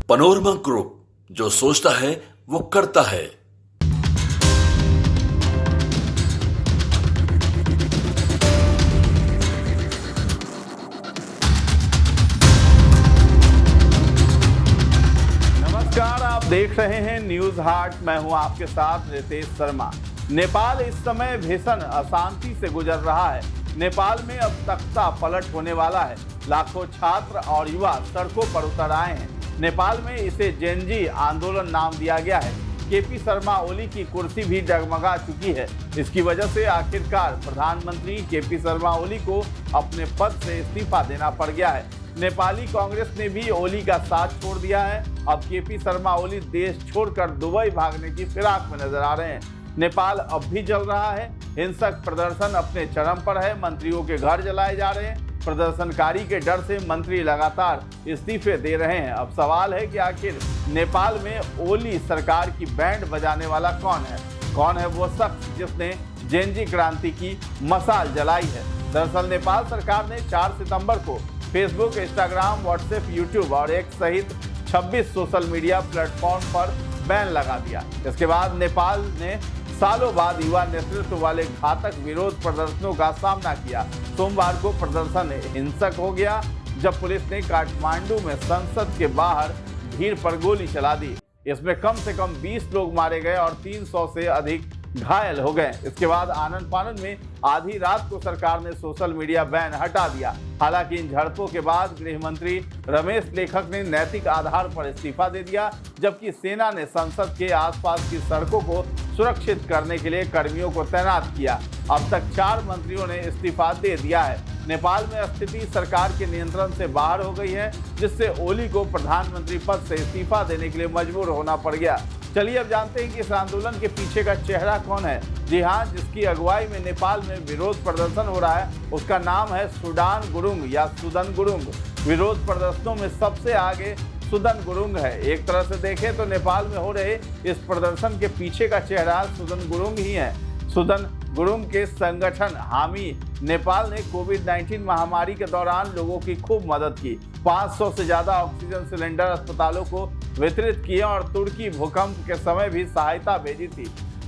Panorama group, जो सोचता है वो करता है। नमस्कार, आप देख रहे हैं न्यूज हाट। मैं हूं आपके साथ रितेश शर्मा। नेपाल इस समय भीषण अशांति से गुजर रहा है। नेपाल में अब तख्ता पलट होने वाला है। लाखों छात्र और युवा सड़कों पर उतर आए हैं। नेपाल में इसे जेनजी आंदोलन नाम दिया गया है। केपी शर्मा ओली की कुर्सी भी डगमगा चुकी है। इसकी वजह से आखिरकार प्रधानमंत्री केपी शर्मा ओली को अपने पद से इस्तीफा देना पड़ गया है। नेपाली कांग्रेस ने भी ओली का साथ छोड़ दिया है। अब केपी शर्मा ओली देश छोड़कर दुबई भागने की फिराक में नजर आ रहे हैं। नेपाल अब भी जल रहा है। हिंसक प्रदर्शन अपने चरम पर है। मंत्रियों के घर जलाए जा रहे हैं। प्रदर्शनकारी के डर से मंत्री लगातार इस्तीफे दे रहे हैं। अब सवाल है कि आखिर नेपाल में ओली सरकार की बैंड बजाने वाला कौन है? कौन है वो शख्स जिसने जेनजी क्रांति की मशाल जलाई है? दरअसल नेपाल सरकार ने 4 सितंबर को फेसबुक, इंस्टाग्राम, व्हाट्सएप, यूट्यूब और एक्स सहित 26 सोशल मीडिया प्लेटफॉर्म पर बैन लगा दिया। इसके बाद नेपाल ने सालों बाद युवा नेतृत्व वाले घातक विरोध प्रदर्शनों का सामना किया। सोमवार को प्रदर्शन हिंसक हो गया जब पुलिस ने काठमांडू में संसद के बाहर भीड़ पर गोली चला दी। इसमें कम से कम 20 लोग मारे गए और 300 से अधिक घायल हो गए। इसके बाद आनन फानन में आधी रात को सरकार ने सोशल मीडिया बैन हटा दिया। हालांकि इन झड़पों के बाद गृह मंत्री रमेश लेखक ने नैतिक आधार पर इस्तीफा दे दिया, जबकि सेना ने संसद के आसपास की सड़कों को सुरक्षित करने के लिए कर्मियों को तैनात किया। अब तक 4 मंत्रियों ने इस्तीफा दे दिया है। नेपाल में स्थिति सरकार के नियंत्रण से बाहर हो गई है, जिससे ओली को प्रधानमंत्री पद से इस्तीफा देने के लिए मजबूर होना पड़ गया। चलिए अब जानते हैं कि इस आंदोलन के पीछे का चेहरा कौन है। जी हाँ, जिसकी अगुवाई में नेपाल में विरोध प्रदर्शन हो रहा है उसका नाम है सुडान गुरुंग या सुदन गुरुंग। विरोध प्रदर्शनों में सबसे आगे सुदन गुरुंग है। एक तरह से देखें तो नेपाल में हो रहे इस प्रदर्शन के पीछे का चेहरा सुदन गुरुंग ही है। सुदन गुरुंग के संगठन हामी नेपाल ने कोविड-19 महामारी के दौरान लोगों की खूब मदद की। 500 से ज्यादा ऑक्सीजन सिलेंडर अस्पतालों को वितरित किए और तुर्की भूकंप के समय भी सहायता भेजी थी।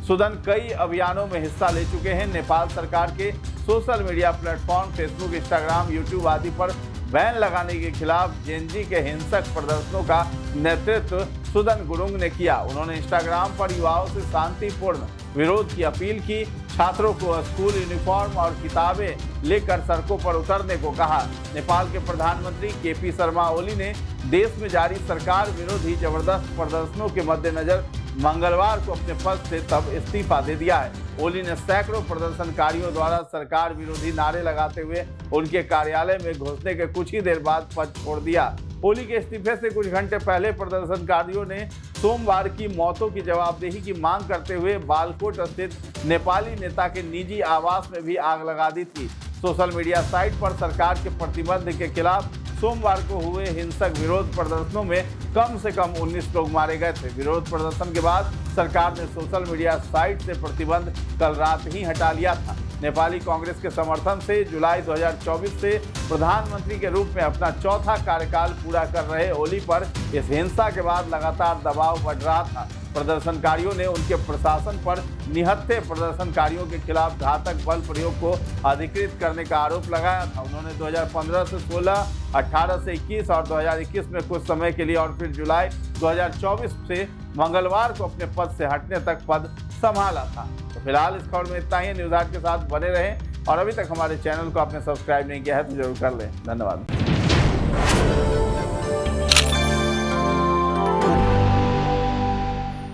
सुदन कई अभियानों में हिस्सा ले चुके हैं। नेपाल सरकार के social media platform Facebook, Instagram, YouTube आदि पर बैन लगाने के खिलाफ जेनजी के हिंसक प्रदर्शनों का नेतृत्व सुदन गुरुंग ने किया। उन्होंने इंस्टाग्राम पर युवाओं से शांतिपूर्ण विरोध की अपील की, छात्रों को स्कूल यूनिफॉर्म और किताबें लेकर सड़कों पर उतरने को कहा। नेपाल के प्रधानमंत्री केपी शर्मा ओली ने देश में जारी सरकार विरोधी जबरदस्त प्रदर्शनों के मद्देनजर मंगलवार को अपने पद से तब इस्तीफा दे दिया है। ओली ने सैकड़ों प्रदर्शनकारियों द्वारा सरकार विरोधी नारे लगाते हुए उनके कार्यालय में घुसने के कुछ ही देर बाद पद छोड़ दिया। ओली के इस्तीफे से कुछ घंटे पहले प्रदर्शनकारियों ने सोमवार की मौतों की जवाबदेही की मांग करते हुए बालकोट स्थित नेपाली नेता के निजी आवास में भी आग लगा दी थी। सोशल मीडिया साइट पर सरकार के प्रतिबंध के खिलाफ सोमवार को हुए हिंसक विरोध प्रदर्शनों में कम से कम 19 लोग मारे गए थे। विरोध प्रदर्शन के बाद सरकार ने सोशल मीडिया साइट से प्रतिबंध कल रात ही हटा लिया था। नेपाली कांग्रेस के समर्थन से जुलाई 2024 से प्रधानमंत्री के रूप में अपना चौथा कार्यकाल पूरा कर रहे ओली पर इस हिंसा के बाद लगातार दबाव बढ़ रहा था। प्रदर्शनकारियों ने उनके प्रशासन पर निहत्थे प्रदर्शनकारियों के खिलाफ घातक बल प्रयोग को अधिकृत करने का आरोप लगाया था। उन्होंने 2015 से 16, 18 से 21 और 2021 में कुछ समय के लिए और फिर जुलाई 2024 से मंगलवार को अपने पद से हटने तक पद संभाला था। तो फिलहाल इस खबर में इतना ही। न्यूज हाट के साथ बने रहें और अभी तक हमारे चैनल को आपने सब्सक्राइब नहीं किया है तो जरूर कर लें। धन्यवाद।